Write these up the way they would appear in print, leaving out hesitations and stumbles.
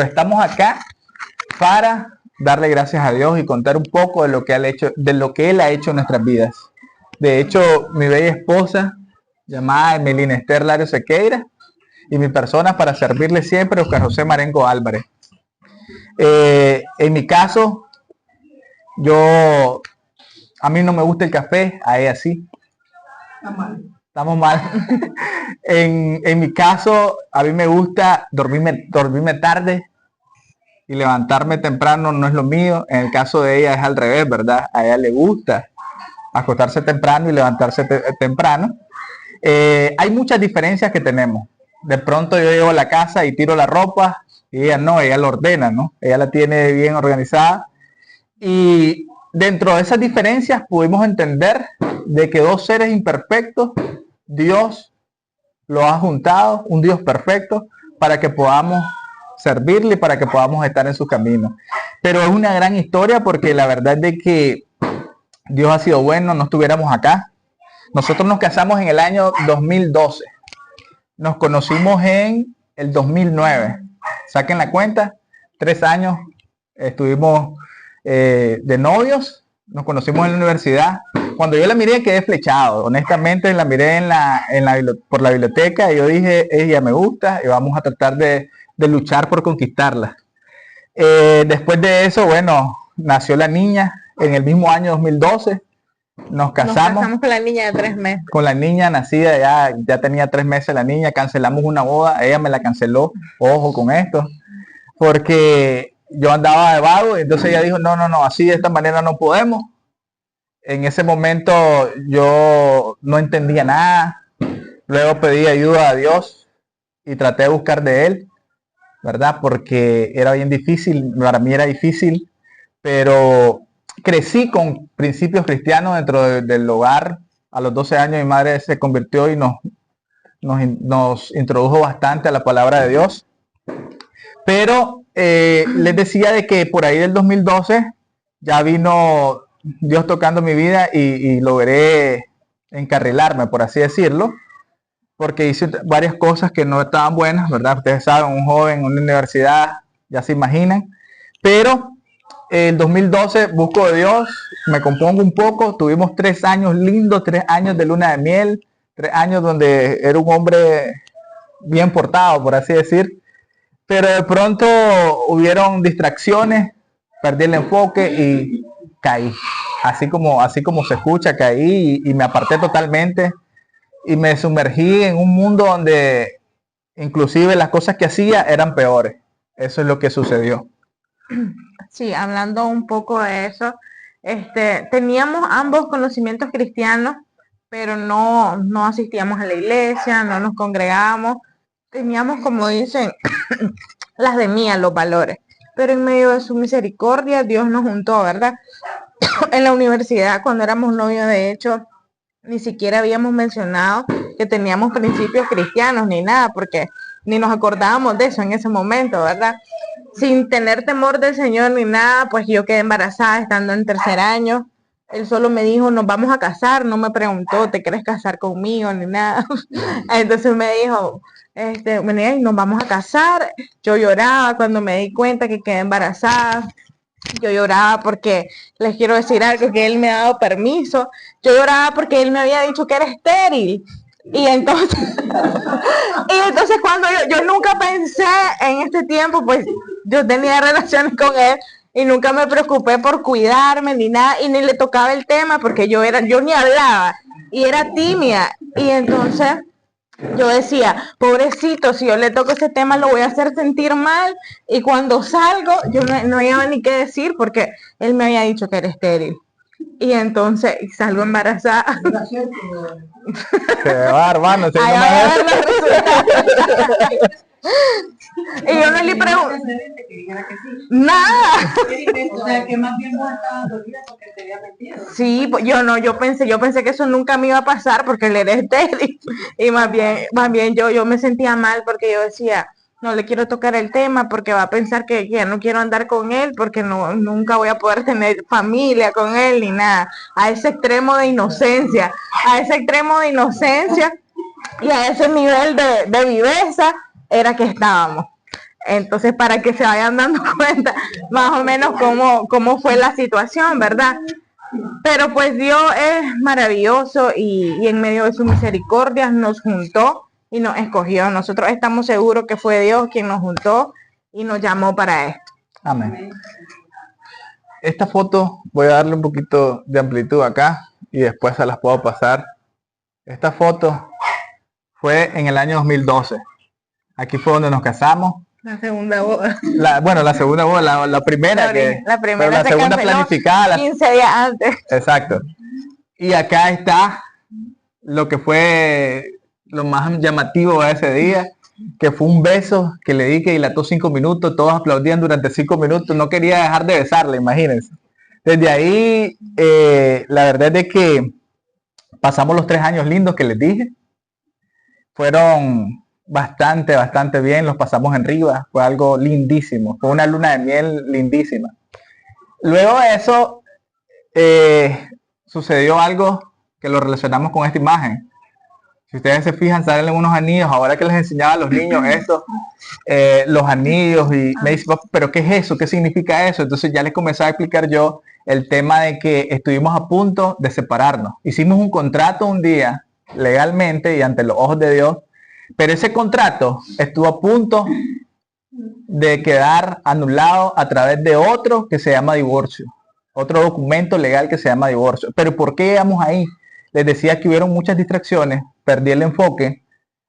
Estamos acá para darle gracias a Dios y contar un poco de lo que Él ha hecho en nuestras vidas. De hecho, mi bella esposa, llamada Emelina Esther Lario Sequeira, y mi persona para servirle siempre, Oscar José Marengo Álvarez. En mi caso, a mí no me gusta el café, a ella sí. Estamos mal. En mi caso, a mí me gusta dormirme tarde y levantarme temprano, no es lo mío. En el caso de ella es al revés, ¿verdad? A ella le gusta acostarse temprano y levantarse temprano. Hay muchas diferencias que tenemos. De pronto yo llego a la casa y tiro la ropa y ella no, ella la ordena, ¿no? Ella la tiene bien organizada. Y dentro de esas diferencias pudimos entender de que dos seres imperfectos, Dios los ha juntado, un Dios perfecto, para que podamos servirle, para que podamos estar en su camino. Pero es una gran historia porque la verdad es de que Dios ha sido bueno, no estuviéramos acá. Nosotros nos casamos en el año 2012. Nos conocimos en el 2009. Saquen la cuenta, 3 años estuvimos de novios, nos conocimos en la universidad. Cuando yo la miré quedé flechado, honestamente la miré por la biblioteca y yo dije, ella me gusta y vamos a tratar de luchar por conquistarla. Después de eso, bueno, nació la niña en el mismo año 2012. Nos casamos con la niña de 3 meses. Con la niña nacida, ya tenía 3 meses la niña, cancelamos una boda, ella me la canceló, ojo con esto, porque yo andaba de vago, y entonces ella dijo, no, así de esta manera no podemos. En ese momento yo no entendía nada, luego pedí ayuda a Dios y traté de buscar de Él, ¿verdad? Porque era bien difícil, para mí era difícil, pero crecí con principios cristianos dentro del hogar. A los 12 años mi madre se convirtió y nos introdujo bastante a la palabra de Dios. Pero les decía de que por ahí del 2012 ya vino Dios tocando mi vida y logré encarrilarme, por así decirlo, porque hice varias cosas que no estaban buenas, ¿verdad? Ustedes saben, un joven en una universidad, ya se imaginan. Pero el 2012 busco de Dios, me compongo un poco, tuvimos 3 años lindos, 3 años de luna de miel, 3 años donde era un hombre bien portado, por así decir, pero de pronto hubieron distracciones, perdí el enfoque y caí, así como se escucha, caí y me aparté totalmente y me sumergí en un mundo donde inclusive las cosas que hacía eran peores. Eso es lo que sucedió. Sí, hablando un poco de eso, teníamos ambos conocimientos cristianos, pero no asistíamos a la iglesia, no nos congregábamos, teníamos, como dicen, las de mía, los valores, pero en medio de su misericordia Dios nos juntó, ¿verdad? En la universidad, cuando éramos novios, de hecho, ni siquiera habíamos mencionado que teníamos principios cristianos ni nada, porque ni nos acordábamos de eso en ese momento, ¿verdad? Sin tener temor del Señor ni nada, pues yo quedé embarazada estando en 3er año. Él solo me dijo, nos vamos a casar, no me preguntó, ¿te quieres casar conmigo? Ni nada. Entonces me dijo, nos vamos a casar. Yo lloraba cuando me di cuenta que quedé embarazada. Yo lloraba porque, les quiero decir algo, que él me ha dado permiso. Yo lloraba porque él me había dicho que era estéril. Y entonces cuando yo nunca pensé en este tiempo, pues yo tenía relaciones con él y nunca me preocupé por cuidarme ni nada, y ni le tocaba el tema porque yo ni hablaba y era tímida. Y entonces yo decía, pobrecito, si yo le toco ese tema lo voy a hacer sentir mal, y cuando salgo yo no había ni qué decir porque él me había dicho que era estéril. Y entonces salgo embarazada. Se va, hermano. Y yo no le pregunto nada. O sea, que más bien vos estabas dolida porque te había metido. Sí, pues yo pensé que eso nunca me iba a pasar porque él era estéril. Y más bien yo me sentía mal porque yo decía, no le quiero tocar el tema porque va a pensar que ya no quiero andar con él porque nunca voy a poder tener familia con él ni nada. A ese extremo de inocencia y a ese nivel de viveza era que estábamos. Entonces, para que se vayan dando cuenta más o menos cómo fue la situación, ¿verdad? Pero pues Dios es maravilloso y en medio de su misericordia nos juntó y nos escogió. Nosotros estamos seguros que fue Dios quien nos juntó y nos llamó para esto. Amén. Esta foto voy a darle un poquito de amplitud acá y después se las puedo pasar. Esta foto fue en el año 2012. Aquí fue donde nos casamos. La segunda boda. La segunda boda, la primera La primera pero la se segunda canceló planificada. 15 días antes. Exacto. Y acá está lo que fue lo más llamativo de ese día, que fue un beso que le di que dilató 5 minutos, todos aplaudían durante 5 minutos, no quería dejar de besarle, imagínense. Desde ahí, la verdad es que pasamos los 3 años lindos que les dije, fueron bastante bien, los pasamos en Rivas, fue algo lindísimo, fue una luna de miel lindísima. Luego de eso, sucedió algo que lo relacionamos con esta imagen. Si ustedes se fijan, salen unos anillos. Ahora que les enseñaba a los niños esto, los anillos, y me dice, pero ¿qué es eso? ¿Qué significa eso? Entonces ya les comencé a explicar yo el tema de que estuvimos a punto de separarnos. Hicimos un contrato un día, legalmente y ante los ojos de Dios, pero ese contrato estuvo a punto de quedar anulado a través de otro que se llama divorcio. Otro documento legal que se llama divorcio. Pero ¿por qué llegamos ahí? Les decía que hubieron muchas distracciones, perdí el enfoque,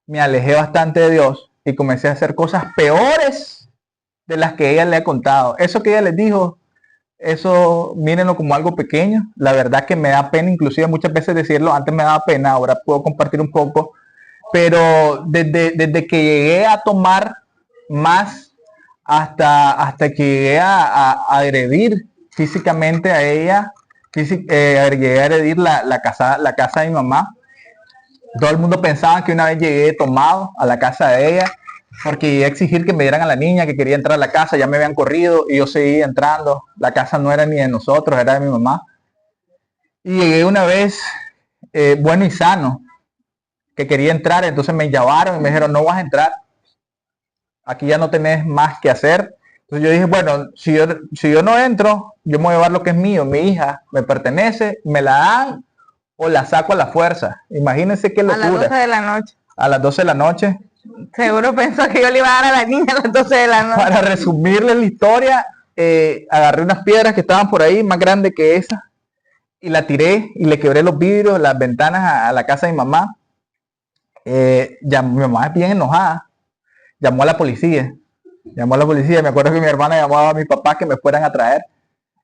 me alejé bastante de Dios y comencé a hacer cosas peores de las que ella le ha contado. Eso que ella les dijo, eso mírenlo como algo pequeño. La verdad que me da pena, inclusive muchas veces decirlo, antes me daba pena, ahora puedo compartir un poco, pero desde que llegué a tomar más hasta que llegué a agredir físicamente a ella, llegué a agredir la casa de mi mamá. Todo el mundo pensaba que una vez llegué tomado a la casa de ella, porque llegué a exigir que me dieran a la niña, que quería entrar a la casa, ya me habían corrido y yo seguía entrando. La casa no era ni de nosotros, era de mi mamá. Y llegué una vez bueno y sano, que quería entrar, entonces me llamaron y me dijeron, no vas a entrar, aquí ya no tenés más que hacer. Entonces yo dije, bueno, si yo no entro, yo me voy a llevar lo que es mío, mi hija me pertenece, me la dan o la saco a la fuerza. Imagínense qué locura. A las 12 de la noche. A las 12 de la noche. Seguro pensó que yo le iba a dar a la niña a las 12 de la noche. Para resumirles la historia, agarré unas piedras que estaban por ahí, más grandes que esas, y la tiré y le quebré los vidrios, las ventanas a la casa de mi mamá. Ya mi mamá es bien enojada, llamó a la policía, me acuerdo que mi hermana llamó a mi papá que me fueran a traer,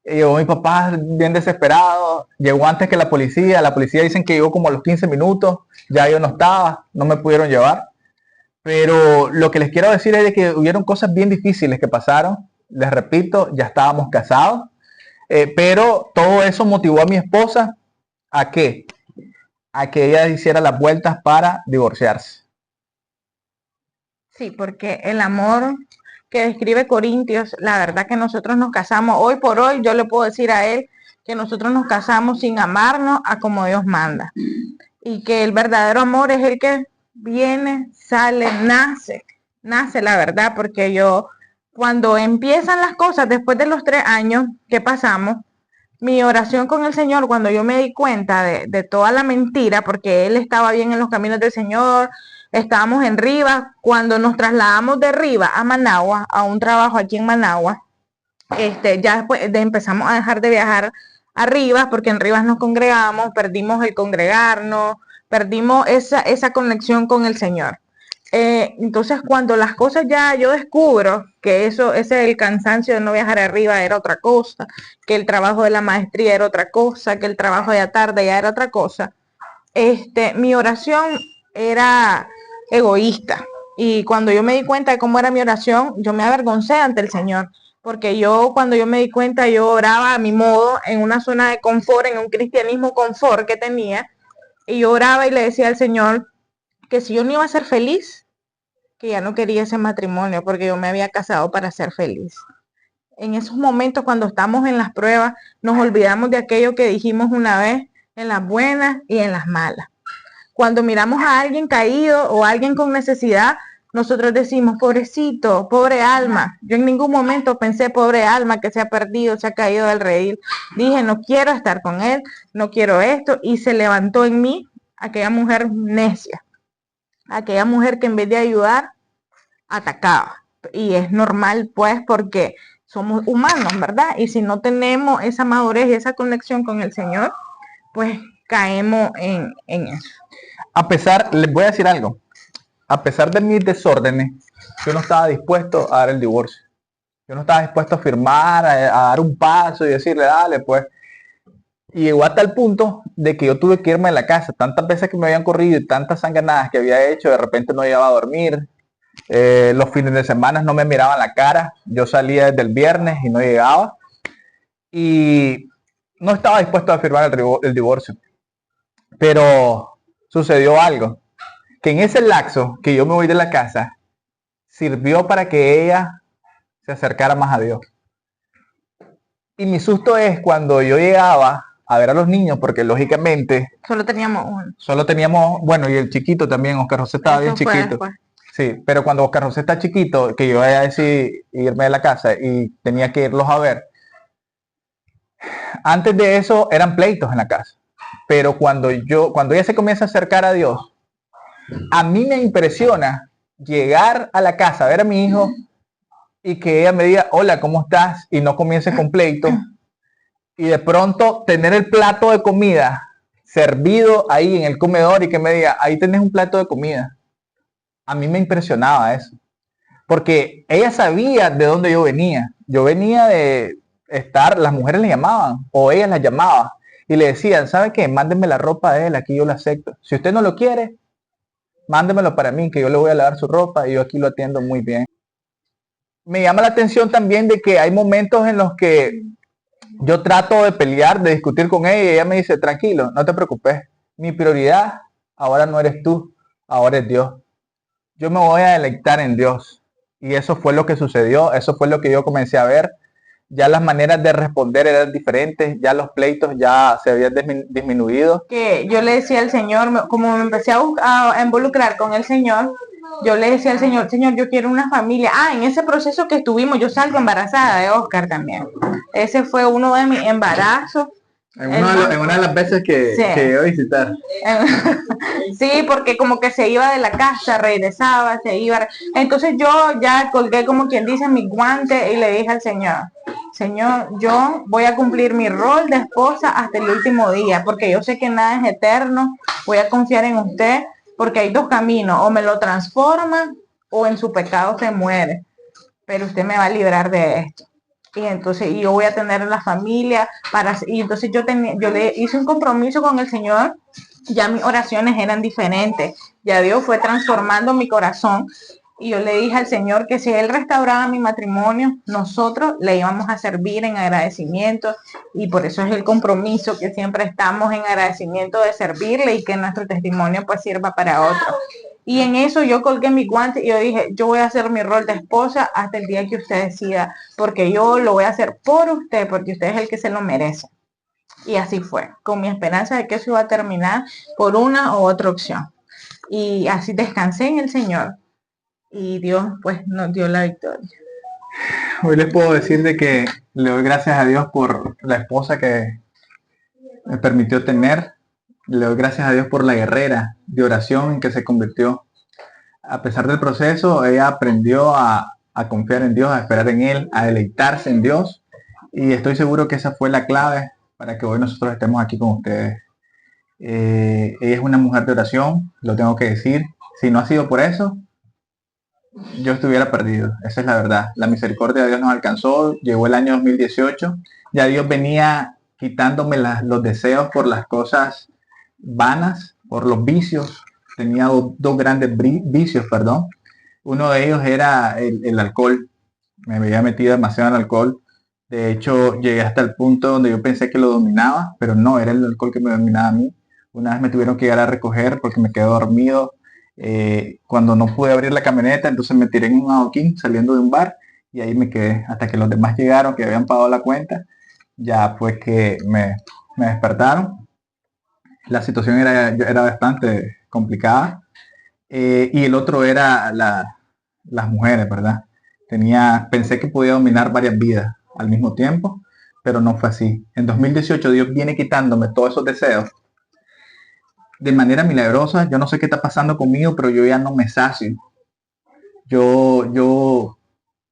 y llegó mi papá bien desesperado, llegó antes que la policía dicen que llegó como a los 15 minutos, ya yo no estaba, no me pudieron llevar, pero lo que les quiero decir es de que hubieron cosas bien difíciles que pasaron, les repito, ya estábamos casados, pero todo eso motivó a mi esposa a que ella hiciera las vueltas para divorciarse. Sí, porque el amor que describe Corintios, la verdad que nosotros nos casamos, hoy por hoy yo le puedo decir a él que nosotros nos casamos sin amarnos a como Dios manda. Y que el verdadero amor es el que viene, sale, nace la verdad, porque yo, cuando empiezan las cosas después de los 3 años que pasamos, mi oración con el Señor, cuando yo me di cuenta de toda la mentira, porque Él estaba bien en los caminos del Señor, estábamos en Rivas, cuando nos trasladamos de Rivas a Managua, a un trabajo aquí en Managua, ya después empezamos a dejar de viajar a Rivas, porque en Rivas nos congregamos, perdimos el congregarnos, perdimos esa conexión con el Señor. Entonces cuando las cosas ya yo descubro que ese es el cansancio de no viajar arriba era otra cosa, que el trabajo de la maestría era otra cosa, que el trabajo de la tarde ya era otra cosa, mi oración era egoísta, y cuando yo me di cuenta de cómo era mi oración, yo me avergoncé ante el Señor, porque cuando yo me di cuenta, yo oraba a mi modo, en una zona de confort, en un cristianismo confort que tenía, y yo oraba y le decía al Señor que si yo no iba a ser feliz, que ya no quería ese matrimonio, porque yo me había casado para ser feliz. En esos momentos, cuando estamos en las pruebas, nos olvidamos de aquello que dijimos una vez, en las buenas y en las malas. Cuando miramos a alguien caído o a alguien con necesidad, nosotros decimos, pobrecito, pobre alma. Yo en ningún momento pensé, pobre alma, que se ha perdido, se ha caído del redil. Dije, no quiero estar con él, no quiero esto. Y se levantó en mí aquella mujer necia, aquella mujer que en vez de ayudar, atacaba. Y es normal, pues, porque somos humanos, ¿verdad? Y si no tenemos esa madurez y esa conexión con el Señor, pues caemos en eso. A pesar, les voy a decir algo, a pesar de mis desórdenes, yo no estaba dispuesto a dar el divorcio. Yo no estaba dispuesto a firmar, a dar un paso y decirle, dale, pues. Y llegó hasta el punto de que yo tuve que irme de la casa. Tantas veces que me habían corrido y tantas sanganadas que había hecho, de repente no llegaba a dormir. Los fines de semana no me miraban la cara. Yo salía desde el viernes y no llegaba. Y no estaba dispuesto a firmar el divorcio. Pero sucedió algo. Que en ese lapso que yo me voy de la casa, sirvió para que ella se acercara más a Dios. Y mi susto es cuando yo llegaba a ver a los niños, porque lógicamente Solo teníamos uno. solo teníamos, bueno, y el chiquito también, Oscar José estaba bien Eso fue chiquito. después. Sí, pero cuando Oscar José está chiquito, que yo vaya a decir irme de la casa y tenía que irlos a ver, antes de eso eran pleitos en la casa. Pero cuando ella se comienza a acercar a Dios, a mí me impresiona llegar a la casa a ver a mi hijo y que ella me diga, hola, ¿cómo estás? Y no comience con pleito. Y de pronto tener el plato de comida servido ahí en el comedor y que me diga, ahí tenés un plato de comida. A mí me impresionaba eso. Porque ella sabía de dónde yo venía. Yo venía de estar, las mujeres le llamaban, o ellas las llamaban, y le decían, ¿sabe qué? Mándenme la ropa de él, aquí yo la acepto. Si usted no lo quiere, mándemelo para mí, que yo le voy a lavar su ropa y yo aquí lo atiendo muy bien. Me llama la atención también de que hay momentos en los que yo trato de pelear, de discutir con ella y ella me dice, tranquilo, no te preocupes, mi prioridad ahora no eres tú, ahora es Dios. Yo me voy a deleitar en Dios. Y eso fue lo que sucedió, eso fue lo que yo comencé a ver. Ya las maneras de responder eran diferentes, ya los pleitos ya se habían disminuido. Que yo le decía al Señor, como me empecé a involucrar con el Señor, yo le decía al Señor, Señor, yo quiero una familia. En ese proceso que estuvimos, yo salgo embarazada de Oscar también. Ese fue uno de mis embarazos. En una de las veces que iba a visitar. Sí, porque como que se iba de la casa, regresaba, se iba. Entonces yo ya colgué, como quien dice, mi guante y le dije al Señor, Señor, yo voy a cumplir mi rol de esposa hasta el último día, porque yo sé que nada es eterno, voy a confiar en usted, porque hay dos caminos, o me lo transforma o en su pecado se muere, pero usted me va a librar de esto. Y entonces yo voy a tener la familia y entonces yo le hice un compromiso con el Señor. Ya mis oraciones eran diferentes, ya Dios fue transformando mi corazón y yo le dije al Señor que si Él restauraba mi matrimonio, nosotros le íbamos a servir en agradecimiento, y por eso es el compromiso, que siempre estamos en agradecimiento de servirle y que nuestro testimonio pues sirva para otros. Y en eso yo colgué mi guante y yo dije, yo voy a hacer mi rol de esposa hasta el día que usted decida, porque yo lo voy a hacer por usted, porque usted es el que se lo merece. Y así fue, con mi esperanza de que eso iba a terminar por una u otra opción. Y así descansé en el Señor y Dios pues nos dio la victoria. Hoy les puedo decir de que le doy gracias a Dios por la esposa que me permitió tener. Le doy gracias a Dios por la guerrera de oración en que se convirtió. A pesar del proceso, ella aprendió a confiar en Dios, a esperar en Él, a deleitarse en Dios. Y estoy seguro que esa fue la clave para que hoy nosotros estemos aquí con ustedes. Ella es una mujer de oración, lo tengo que decir. Si no ha sido por eso, yo estuviera perdido. Esa es la verdad. La misericordia de Dios nos alcanzó. Llegó el año 2018. Ya Dios venía quitándome los deseos por las cosas vanas, por los vicios. Tenía dos grandes vicios, perdón. Uno de ellos era el alcohol. Me había metido demasiado en el alcohol. De hecho, llegué hasta el punto donde yo pensé que lo dominaba, pero no, era el alcohol que me dominaba a mí. Una vez me tuvieron que llegar a recoger porque me quedé dormido. Cuando no pude abrir la camioneta, entonces me tiré en un adoquín saliendo de un bar y ahí me quedé hasta que los demás llegaron, que habían pagado la cuenta. Ya pues que me despertaron. La situación era bastante complicada. Y el otro era las mujeres, ¿verdad? Pensé que podía dominar varias vidas al mismo tiempo, pero no fue así. En 2018 Dios viene quitándome todos esos deseos de manera milagrosa. Yo no sé qué está pasando conmigo, pero yo ya no me sacio. Yo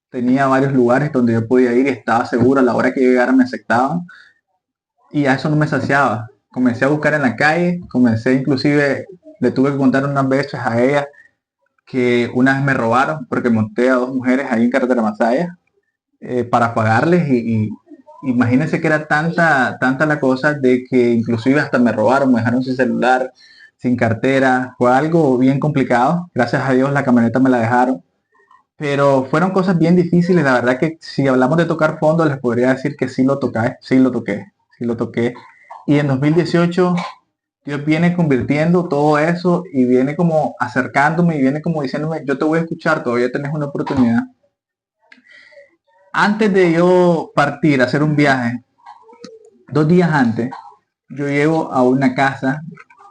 tenía varios lugares donde yo podía ir y estaba seguro, a la hora que yo llegara me aceptaban, y a eso no me saciaba. Comencé a buscar en la calle, inclusive, le tuve que contar unas veces a ella que una vez me robaron porque monté a 2 mujeres ahí en Carretera Masaya para pagarles, y imagínense que era tanta la cosa de que inclusive hasta me robaron, me dejaron sin celular, sin cartera. Fue algo bien complicado. Gracias a Dios la camioneta me la dejaron, pero fueron cosas bien difíciles. La verdad que si hablamos de tocar fondo, les podría decir que sí lo toqué, sí lo toqué. Y en 2018 Dios viene convirtiendo todo eso y viene como acercándome y viene como diciéndome, yo te voy a escuchar, todavía tenés una oportunidad. Antes de yo partir a hacer un viaje, 2 días antes, yo llego a una casa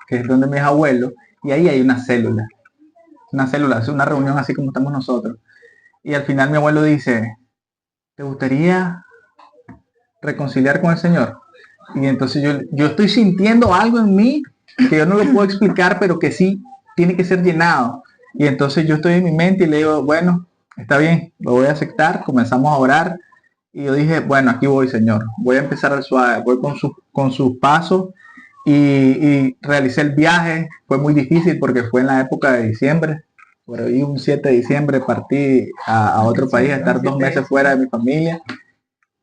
que es donde mis abuelos, y ahí hay una célula, es una reunión así como estamos nosotros. Y al final mi abuelo dice, ¿te gustaría reconciliar con el Señor? Y entonces yo estoy sintiendo algo en mí que yo no lo puedo explicar, pero que sí tiene que ser llenado. Y entonces yo estoy en mi mente y le digo, bueno, está bien, lo voy a aceptar. Comenzamos a orar y yo dije, bueno, aquí voy, Señor, voy a empezar al suave, voy con sus pasos, y realicé el viaje. Fue muy difícil porque fue en la época de diciembre. Por ahí un 7 de diciembre partí a otro país a estar 2 meses fuera de mi familia.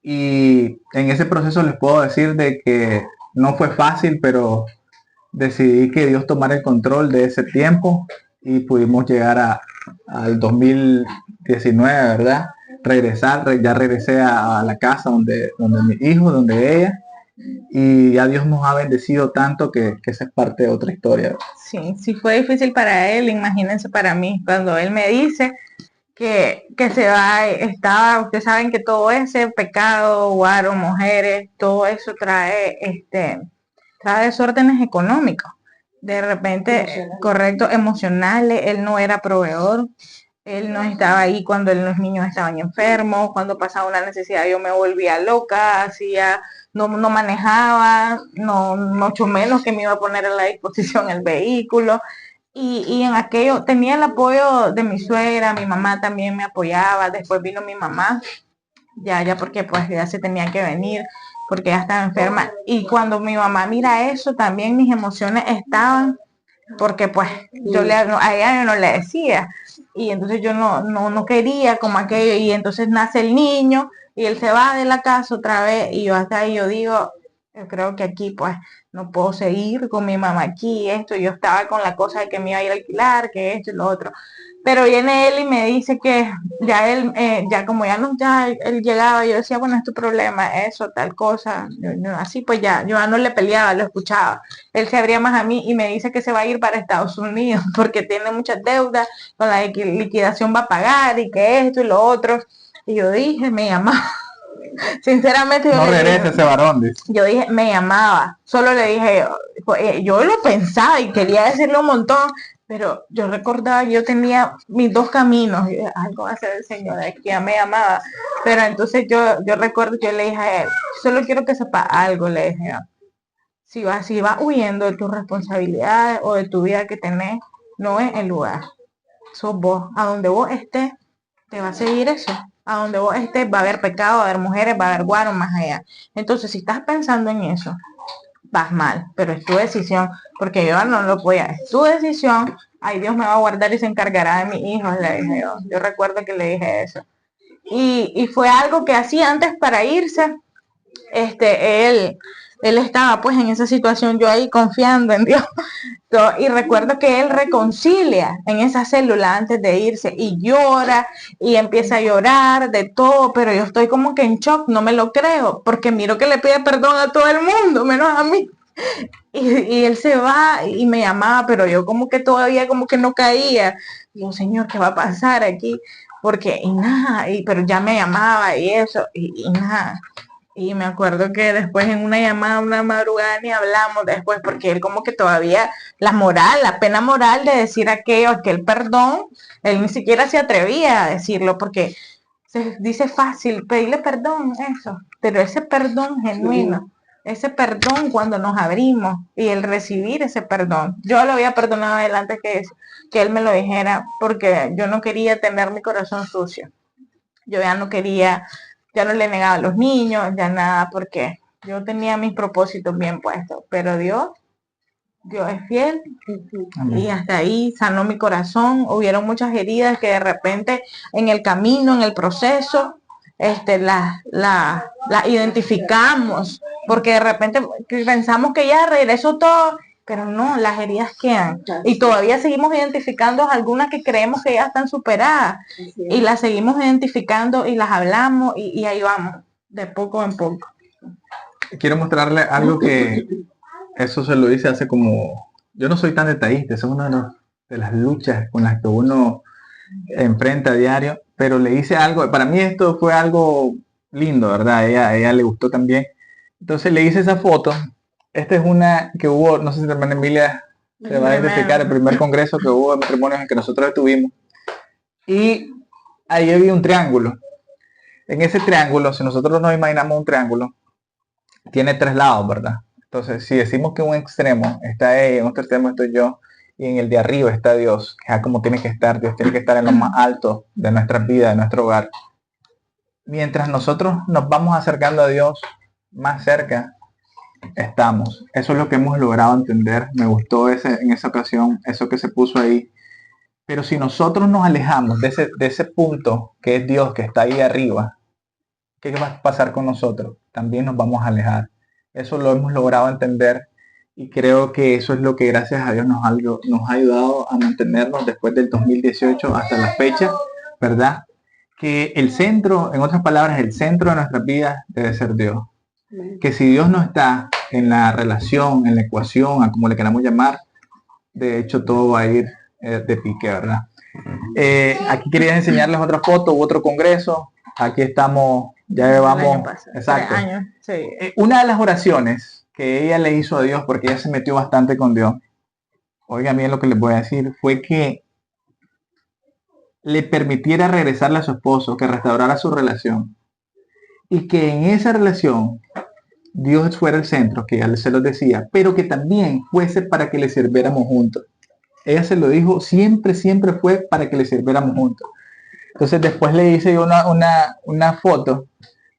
Y en ese proceso les puedo decir de que no fue fácil, pero decidí que Dios tomara el control de ese tiempo y pudimos llegar al 2019, ¿verdad? Ya regresé a la casa donde mis hijos, donde ella, y ya Dios nos ha bendecido tanto que esa es parte de otra historia. Sí, sí fue difícil para él, imagínense para mí, cuando él me dice que se va, ustedes saben que todo ese pecado, guaro, mujeres, todo eso trae desórdenes económicos. De repente, correcto, emocionales, él no era proveedor, él no estaba ahí cuando los niños estaban enfermos, cuando pasaba una necesidad yo me volvía loca, no manejaba, no, mucho menos que me iba a poner a la disposición el vehículo. Y en aquello tenía el apoyo de mi suegra, mi mamá también me apoyaba, después vino mi mamá, ya porque pues ya se tenía que venir, porque ya estaba enferma. Y cuando mi mamá mira eso, también mis emociones estaban, porque pues a ella yo no le decía, y entonces yo no quería como aquello, y entonces nace el niño, y él se va de la casa otra vez, y yo hasta ahí yo digo, yo creo que aquí pues no puedo seguir con mi mamá aquí, yo estaba con la cosa de que me iba a ir a alquilar, que esto y lo otro. Pero viene él y me dice que ya él, ya como ya no, ya él llegaba, yo decía, bueno, es tu problema, eso, tal cosa, así pues ya, yo ya no le peleaba, lo escuchaba. Él se abría más a mí y me dice que se va a ir para Estados Unidos porque tiene muchas deudas, con la liquidación va a pagar y que esto y lo otro. Y yo dije, me llamaba. Sinceramente no regrese ese varón, dice. Yo dije, me llamaba, solo le dije, yo lo pensaba y quería decirle un montón, pero yo recordaba que yo tenía mis 2 caminos, y algo va a hacer el Señor, es que ya me llamaba, pero entonces yo recuerdo que yo le dije a él, solo quiero que sepa algo, le dije, si vas huyendo de tus responsabilidades o de tu vida que tenés, no es el lugar, sos vos, a donde vos estés, te va a seguir eso. A donde vos estés va a haber pecado, va a haber mujeres, va a haber guaro más allá. Entonces, si estás pensando en eso, vas mal, pero es tu decisión, porque yo no lo podía, es tu decisión, ay, Dios me va a guardar y se encargará de mis hijos, le dije yo. Yo recuerdo que le dije eso. Y fue algo que hacía antes para irse, él estaba pues en esa situación, yo ahí confiando en Dios. Y recuerdo que él reconcilia en esa célula antes de irse y llora y empieza a llorar de todo, pero yo estoy como que en shock, no me lo creo, porque miro que le pide perdón a todo el mundo, menos a mí. Y él se va y me llamaba, pero yo como que todavía como que no caía. Digo, Señor, ¿qué va a pasar aquí? Porque, y nada, pero ya me llamaba y eso, y nada. Y me acuerdo que después en una llamada, una madrugada, ni hablamos después, porque él como que todavía la moral, la pena moral de decir aquel perdón, él ni siquiera se atrevía a decirlo, porque se dice fácil pedirle perdón, eso, pero ese perdón genuino, ese perdón cuando nos abrimos y el recibir ese perdón. Yo lo había perdonado a él antes que él me lo dijera, porque yo no quería tener mi corazón sucio. Yo ya no quería, ya no le negaba a los niños, ya nada, porque yo tenía mis propósitos bien puestos, pero Dios es fiel y hasta ahí sanó mi corazón. Hubieron muchas heridas que de repente en el camino, en el proceso, las identificamos, porque de repente pensamos que ya regresó todo, pero no, las heridas quedan. Y todavía seguimos identificando algunas que creemos que ya están superadas. Y las seguimos identificando y las hablamos y ahí vamos, de poco en poco. Quiero mostrarle algo que eso se lo hice hace como... Yo no soy tan detallista, es una de las luchas con las que uno enfrenta a diario, pero le hice algo, para mí esto fue algo lindo, ¿verdad? A ella le gustó también. Entonces le hice esa foto. Esta es una que hubo, no sé si la hermana Emilia se va a identificar, el primer congreso que hubo de matrimonios en que nosotros estuvimos. Y ahí había un triángulo. En ese triángulo, si nosotros nos imaginamos un triángulo, tiene tres lados, ¿verdad? Entonces, si decimos que en un extremo está ella, en otro extremo estoy yo, y en el de arriba está Dios, que es como tiene que estar, Dios tiene que estar en lo más alto de nuestras vidas, de nuestro hogar. Mientras nosotros nos vamos acercando a Dios, más cerca estamos. Eso es lo que hemos logrado entender. Me gustó en esa ocasión, eso que se puso ahí. Pero si nosotros nos alejamos de ese punto que es Dios, que está ahí arriba, ¿qué va a pasar con nosotros? También nos vamos a alejar. Eso lo hemos logrado entender y creo que eso es lo que gracias a Dios nos ha ayudado a mantenernos después del 2018 hasta la fecha, ¿verdad? Que el centro, en otras palabras, el centro de nuestras vidas debe ser Dios. Que si Dios no está en la relación, en la ecuación, a como le queramos llamar, de hecho todo va a ir de pique, ¿verdad? Aquí quería enseñarles otra foto u otro congreso. Aquí estamos, ya llevamos, exacto. Años, sí. Una de las oraciones que ella le hizo a Dios, porque ella se metió bastante con Dios, oigan bien lo que les voy a decir, fue que le permitiera regresarle a su esposo, que restaurara su relación, y que en esa relación Dios fuera el centro, que ya se los decía, pero que también fuese para que le sirviéramos juntos. Ella se lo dijo, siempre fue para que le sirviéramos juntos. Entonces después le hice una foto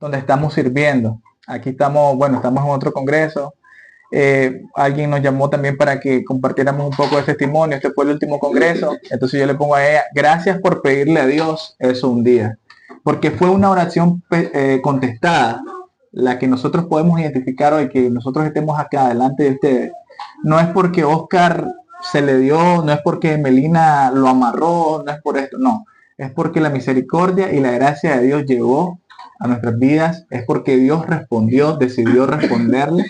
donde estamos sirviendo. Aquí estamos, bueno, estamos en otro congreso. Alguien nos llamó también para que compartiéramos un poco de testimonio. Este fue el último congreso. Entonces yo le pongo a ella, gracias por pedirle a Dios eso un día. Porque fue una oración contestada, la que nosotros podemos identificar hoy, que nosotros estemos acá delante de ustedes. No es porque Oscar se le dio, no es porque Melina lo amarró, no es por esto, no. Es porque la misericordia y la gracia de Dios llegó a nuestras vidas, es porque Dios respondió, decidió responderle,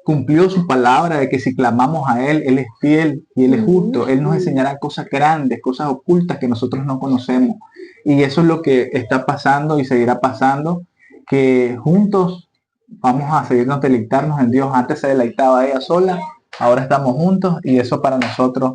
cumplió su palabra de que si clamamos a Él es fiel y Él es justo, Él nos enseñará cosas grandes, cosas ocultas que nosotros no conocemos. Y eso es lo que está pasando y seguirá pasando, que juntos vamos a seguirnos deleitarnos en Dios. Antes se deleitaba ella sola, ahora estamos juntos y eso para nosotros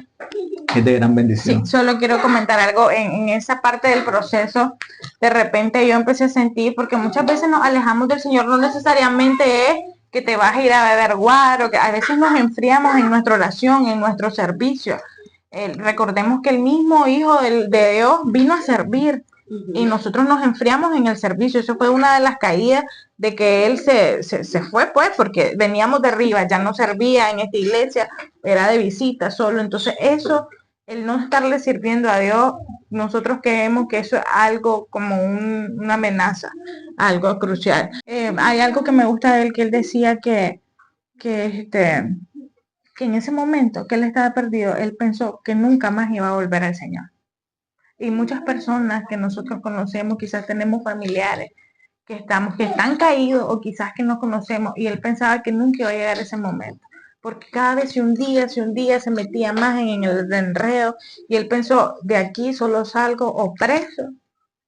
es de gran bendición. Sí, solo quiero comentar algo en esa parte del proceso. De repente yo empecé a sentir, porque muchas veces nos alejamos del Señor, no necesariamente es que te vas a ir a beber guaro, que a veces nos enfriamos en nuestra oración, en nuestro servicio. Recordemos que el mismo Hijo de Dios vino a servir y nosotros nos enfriamos en el servicio. Eso fue una de las caídas de que Él se fue, pues, porque veníamos de arriba, ya no servía en esta iglesia, era de visita solo. Entonces eso, el no estarle sirviendo a Dios, nosotros creemos que eso es algo como una amenaza, algo crucial. Hay algo que me gusta de él, que él decía que en ese momento que él estaba perdido, él pensó que nunca más iba a volver al Señor. Y muchas personas que nosotros conocemos, quizás tenemos familiares que están caídos o quizás que no conocemos, y él pensaba que nunca iba a llegar ese momento, porque cada vez se hundía, se metía más en el enredo, y él pensó, de aquí solo salgo o preso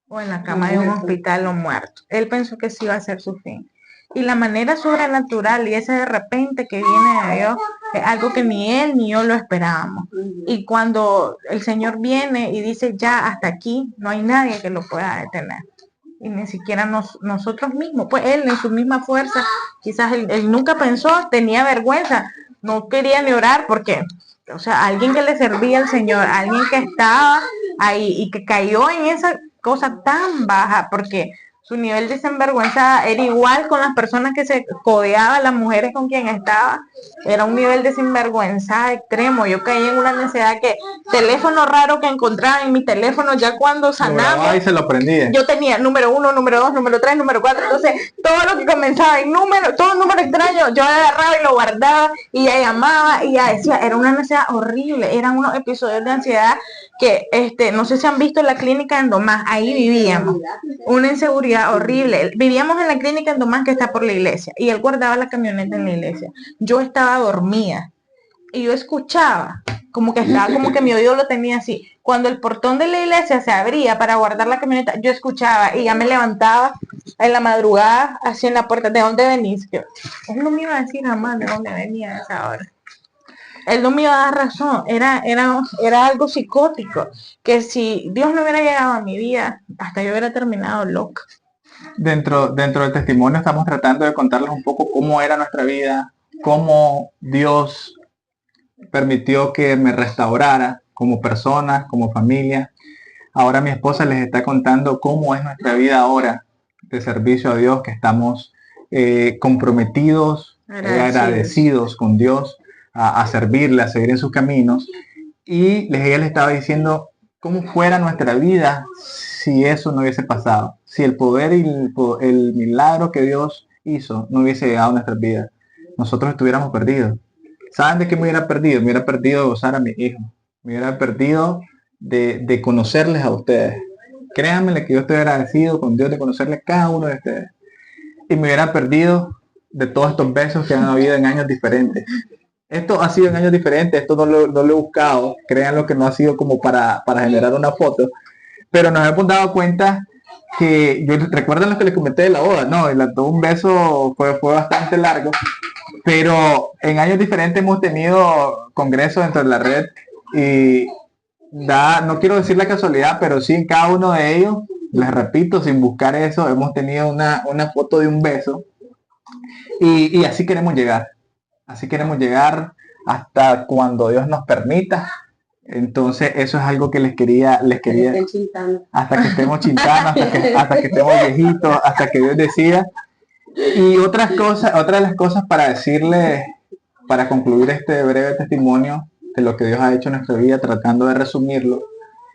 o en la cama de un hospital o muerto. Él pensó que sí iba a ser su fin. Y la manera sobrenatural y ese de repente que viene de Dios es algo que ni él ni yo lo esperábamos. Y cuando el Señor viene y dice ya hasta aquí, no hay nadie que lo pueda detener. Y ni siquiera nosotros mismos, pues él en su misma fuerza, quizás él nunca pensó, tenía vergüenza, no quería ni orar porque, o sea, alguien que le servía al Señor, alguien que estaba ahí y que cayó en esa cosa tan baja, porque su nivel de sinvergüenza era igual con las personas que se codeaban, las mujeres con quien estaba, era un nivel de sinvergüenza extremo. Yo caí en una necesidad que teléfono raro que encontraba en mi teléfono ya cuando sanamos, y se lo prendía. yo tenía número 1, número 2, número 3, número 4, entonces todo lo que comenzaba en número, todo número extraño, yo agarraba y lo guardaba y ya llamaba y ya decía, era una necesidad horrible, eran unos episodios de ansiedad que no sé si han visto la clínica Endomás, ahí vivíamos, una inseguridad horrible, vivíamos en la clínica Endomás que está por la iglesia y él guardaba la camioneta en la iglesia, yo estaba dormida y yo escuchaba como que estaba, como que mi oído lo tenía así, cuando el portón de la iglesia se abría para guardar la camioneta, yo escuchaba y ya me levantaba en la madrugada así en la puerta, ¿de dónde venís? Él no me iba a decir jamás de dónde venía a esa hora. Él no me iba a dar razón, era algo psicótico, que si Dios no hubiera llegado a mi vida, hasta yo hubiera terminado loca. Dentro del testimonio estamos tratando de contarles un poco cómo era nuestra vida, cómo Dios permitió que me restaurara como persona, como familia. Ahora mi esposa les está contando cómo es nuestra vida ahora de servicio a Dios, que estamos comprometidos, agradecidos con Dios, a servirle, a seguir en sus caminos. Y ella le estaba diciendo cómo fuera nuestra vida si eso no hubiese pasado, si el poder y el milagro que Dios hizo no hubiese llegado a nuestras vidas, nosotros estuviéramos perdidos. ¿Saben de qué me hubiera perdido? Me hubiera perdido de gozar a mis hijos, me hubiera perdido de conocerles a ustedes. Créanme que yo estoy agradecido con Dios de conocerles cada uno de ustedes. Y me hubiera perdido de todos estos besos que han habido en años diferentes. Esto ha sido en años diferentes, esto no lo he buscado, créanlo que no ha sido como para generar una foto, pero nos hemos dado cuenta que, recuerden lo que les comenté de la boda, no, un beso fue bastante largo, pero en años diferentes hemos tenido congresos dentro de la red y no quiero decir la casualidad, pero sí en cada uno de ellos, les repito, sin buscar eso, hemos tenido una foto de un beso y así queremos llegar. Así queremos llegar hasta cuando Dios nos permita. Entonces eso es algo que les quería hasta que estemos chintando, hasta que estemos viejitos, hasta que Dios decida. Y otra de las cosas para decirles, para concluir este breve testimonio de lo que Dios ha hecho en nuestra vida, tratando de resumirlo,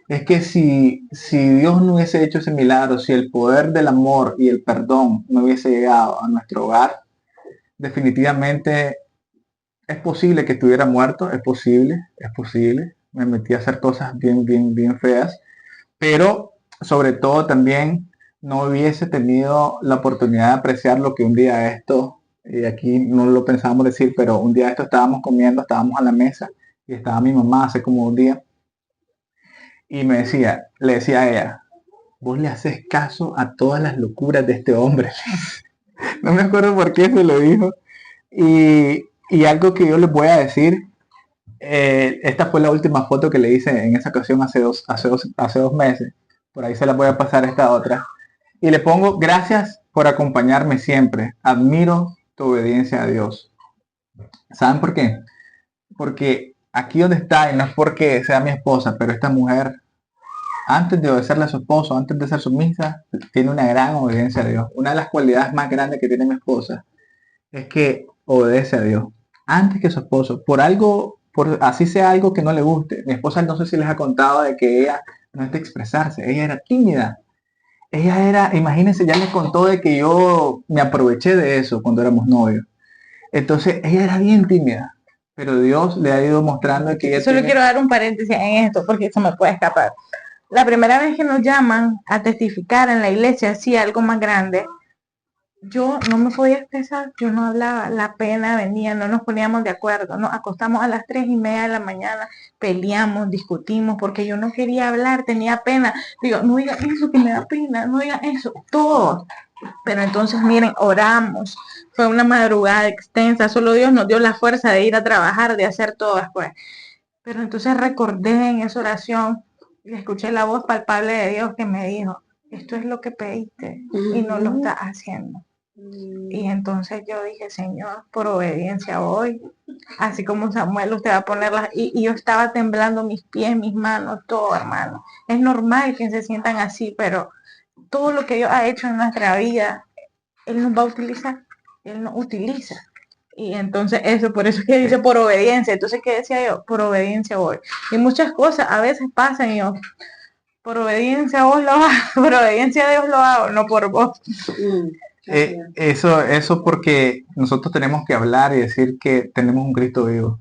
es que si Dios no hubiese hecho ese milagro, si el poder del amor y el perdón no hubiese llegado a nuestro hogar, definitivamente es posible que estuviera muerto, es posible, me metí a hacer cosas bien feas, pero sobre todo también no hubiese tenido la oportunidad de apreciar lo que un día esto, y aquí no lo pensábamos decir, pero un día esto estábamos comiendo, estábamos a la mesa, y estaba mi mamá hace como un día, y le decía a ella, vos le haces caso a todas las locuras de este hombre. No me acuerdo por qué se lo dijo, y algo que yo les voy a decir, esta fue la última foto que le hice en esa ocasión hace dos meses. Por ahí se la voy a pasar esta otra. Y le pongo, gracias por acompañarme siempre. Admiro tu obediencia a Dios. ¿Saben por qué? Porque aquí donde está, y no es porque sea mi esposa, pero esta mujer, antes de obedecerle a su esposo, antes de ser sumisa, tiene una gran obediencia a Dios. Una de las cualidades más grandes que tiene mi esposa es que obedece a Dios antes que su esposo, por así sea algo que no le guste. Mi esposa no sé si les ha contado de que ella no es de expresarse, ella era tímida. Imagínense, ya les contó de que yo me aproveché de eso cuando éramos novios. Entonces, ella era bien tímida, pero Dios le ha ido mostrando que ella Solo quiero dar un paréntesis en esto, porque eso me puede escapar. La primera vez que nos llaman a testificar en la iglesia, sí, algo más grande, yo no me podía expresar, yo no hablaba, la pena venía, no nos poníamos de acuerdo, nos acostamos a las 3:30 de la mañana, peleamos, discutimos, porque yo no quería hablar, tenía pena, digo, no diga eso que me da pena, no diga eso, todo. Pero entonces miren, oramos, fue una madrugada extensa, solo Dios nos dio la fuerza de ir a trabajar, de hacer todo después. Pero entonces recordé en esa oración y escuché la voz palpable de Dios que me dijo, esto es lo que pediste y no lo estás haciendo. Y entonces yo dije, Señor, por obediencia hoy, así como Samuel, usted va a ponerlas, y yo estaba temblando mis pies, mis manos, todo, hermano. Es normal que se sientan así, pero todo lo que Dios ha hecho en nuestra vida, Él nos va a utilizar, Él nos utiliza. Y entonces eso, por eso es que dice por obediencia. Entonces, ¿qué decía yo? Por obediencia voy. Y muchas cosas a veces pasan y yo, por obediencia a vos lo hago, por obediencia a Dios lo hago, no por vos. Eso porque nosotros tenemos que hablar y decir que tenemos un Cristo vivo.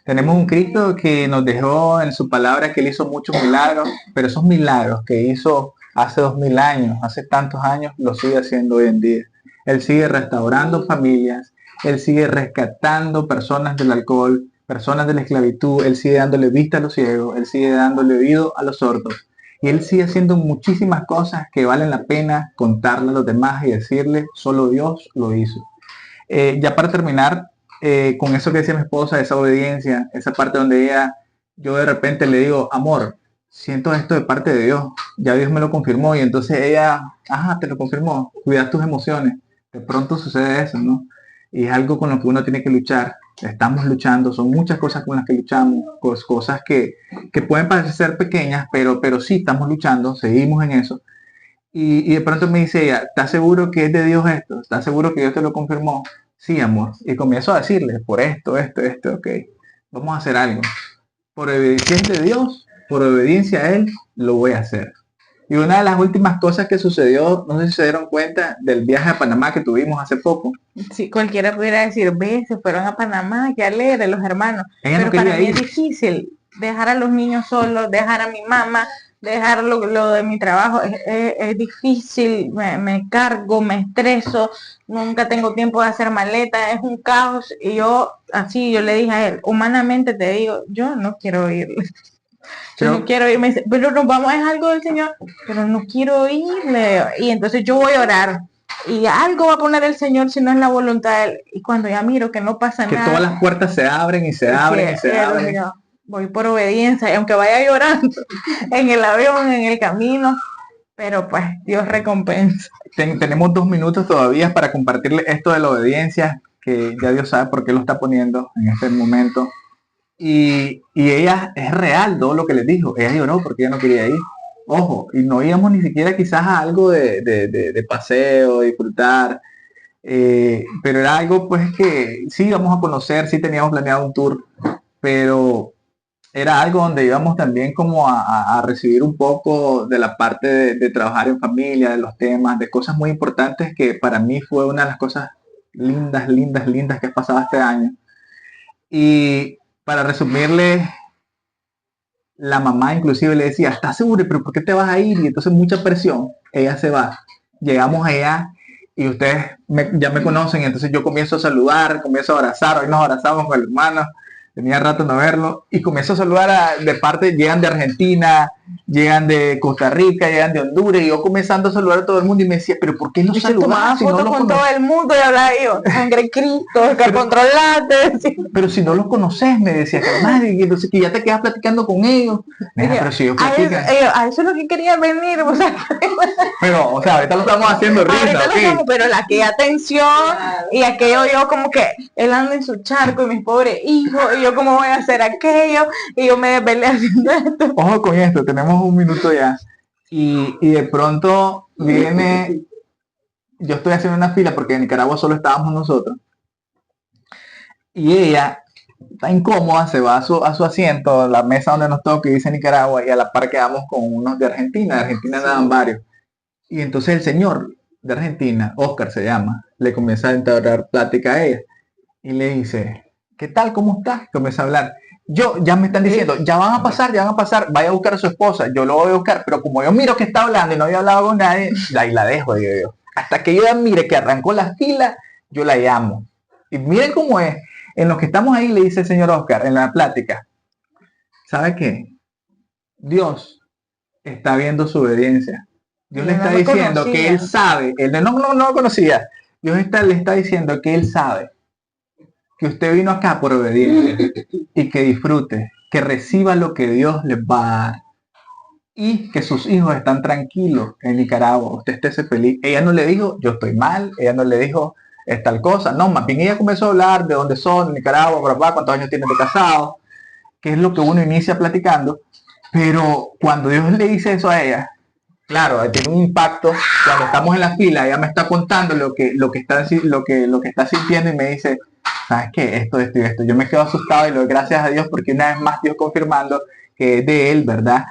Tenemos un Cristo que nos dejó en su palabra que Él hizo muchos milagros, pero esos milagros que hizo hace 2000 años, hace tantos años, los sigue haciendo hoy en día. Él sigue restaurando familias, Él sigue rescatando personas del alcohol, personas de la esclavitud, Él sigue dándole vista a los ciegos, Él sigue dándole oído a los sordos. Y Él sigue haciendo muchísimas cosas que valen la pena contarle a los demás y decirle, solo Dios lo hizo. Ya para terminar, con eso que decía mi esposa, esa obediencia, esa parte donde yo de repente le digo, amor, siento esto de parte de Dios, ya Dios me lo confirmó, y entonces ella, ajá, te lo confirmó, cuida tus emociones. De pronto sucede eso, ¿no? Y es algo con lo que uno tiene que luchar. Estamos luchando, son muchas cosas con las que luchamos, cosas que pueden parecer pequeñas, pero sí estamos luchando, seguimos en eso. Y de pronto me dice ella, ¿estás seguro que es de Dios esto? ¿Estás seguro que Dios te lo confirmó? Sí, amor. Y comienzo a decirle, por esto, ok, vamos a hacer algo. Por obediencia de Dios, por obediencia a Él, lo voy a hacer. Y una de las últimas cosas que sucedió, no sé si se dieron cuenta, del viaje a Panamá que tuvimos hace poco. Sí, cualquiera pudiera decir, ve, se fueron a Panamá, qué alegre los hermanos. Ella Pero no quería para mí ir. es difícil dejar a los niños solos, dejar a mi mamá, dejar lo de mi trabajo. Es difícil, me cargo, me estreso, nunca tengo tiempo de hacer maleta, es un caos. Y yo le dije a él, humanamente te digo, yo no quiero ir. Yo no quiero ir, me dice, pero nos vamos, es algo del Señor, pero no quiero irle. Y entonces yo voy a orar. Y algo va a poner el Señor si no es la voluntad de Él. Y cuando ya miro que no pasa Que nada. todas las puertas se abren y se abren y se abren. Yo voy por obediencia, y aunque vaya llorando en el avión, en el camino, pero pues Dios recompensa. Tenemos 2 minutos todavía para compartirle esto de la obediencia, que ya Dios sabe por qué lo está poniendo en este momento. Y ella, es real todo lo que les dijo. Ella lloró porque ella no quería ir. Ojo, y no íbamos ni siquiera quizás a algo de paseo, disfrutar. Pero era algo pues que sí íbamos a conocer, sí teníamos planeado un tour, pero era algo donde íbamos también como a recibir un poco de la parte de trabajar en familia, de los temas, de cosas muy importantes que para mí fue una de las cosas lindas que ha pasado este año. Y para resumirle, la mamá inclusive le decía, ¿estás seguro? ¿Pero por qué te vas a ir? Y entonces mucha presión, ella se va. Llegamos allá y ustedes ya me conocen, entonces yo comienzo a saludar, comienzo a abrazar, hoy nos abrazamos con el hermano, tenía rato no verlo, y comienzo a saludar de parte, llegan de Argentina, llegan de Costa Rica, llegan de Honduras, y yo comenzando a saludar a todo el mundo y me decía, pero ¿por qué los saludás? Si no los con todo el mundo y hablaba yo, sangre Cristo, que controlate. Sí. Pero si no los conoces, me decía, que entonces que ya te quedas platicando con ellos. Mira, pero si yo platico. A eso es lo que quería venir, o sea. Pero, o sea, ahorita lo estamos haciendo risa, ¿ok? Pero la que atención, y aquello yo como que él anda en su charco y mis pobres hijos, y yo cómo voy a hacer aquello, y yo me desvelé haciendo esto. Ojo con esto, tenemos 1 minuto ya. Y de pronto viene, yo estoy haciendo una fila porque en Nicaragua solo estábamos nosotros. Y ella está incómoda, se va a su asiento, la mesa donde nos toca, que dice Nicaragua, y a la par quedamos con unos de Argentina andaban varios. Y entonces el señor de Argentina, Oscar se llama, le comienza a entablar plática a ella. Y le dice, ¿qué tal? ¿Cómo estás? Comienza a hablar. Ya me están diciendo, ya van a pasar, vaya a buscar a su esposa, yo lo voy a buscar, pero como yo miro que está hablando y no había hablado con nadie, ahí la dejo, digo yo. Hasta que yo ya mire que arrancó la fila, yo la llamo. Y miren cómo es, en los que estamos ahí, le dice el señor Oscar, en la plática, ¿sabe qué? Dios está viendo su obediencia. Dios le está diciendo que él sabe, él no lo conocía, le está diciendo que Él sabe que usted vino acá por obediencia y que disfrute, que reciba lo que Dios les va a dar y que sus hijos están tranquilos en Nicaragua, usted esté feliz. Ella no le dijo, yo estoy mal, ella no le dijo, es tal cosa, no, más bien ella comenzó a hablar de dónde son, Nicaragua, papá, cuántos años tienen de casado, que es lo que uno inicia platicando, pero cuando Dios le dice eso a ella, claro, tiene un impacto. Cuando estamos en la fila, ella me está contando lo que está sintiendo y me dice, ¿sabes qué? Esto y esto. Yo me quedo asustado y le doy gracias a Dios porque una vez más Dios confirmando que es de Él, ¿verdad?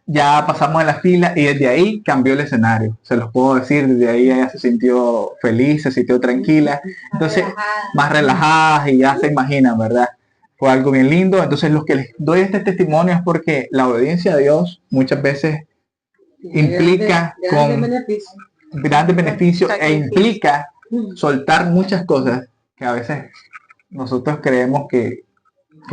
Ya pasamos en la fila y desde ahí cambió el escenario. Se los puedo decir, desde ahí ella se sintió feliz, se sintió tranquila. Entonces, más relajada y ya se imaginan, ¿verdad? Fue algo bien lindo. Entonces, los que les doy este testimonio es porque la obediencia a Dios muchas veces implica con grandes beneficios e implica soltar muchas cosas que a veces nosotros creemos que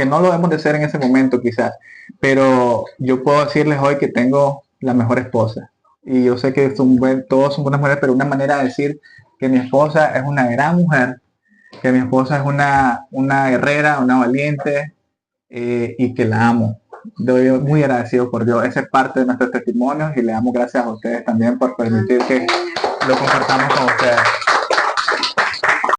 no lo debemos de hacer en ese momento quizás, pero yo puedo decirles hoy que tengo la mejor esposa y yo sé que todos son buenas mujeres, pero una manera de decir que mi esposa es una gran mujer, que mi esposa es una guerrera, una valiente, y que la amo. Doy muy agradecido por Dios. Esa es parte de nuestros testimonios y le damos gracias a ustedes también por permitir que lo compartamos con ustedes.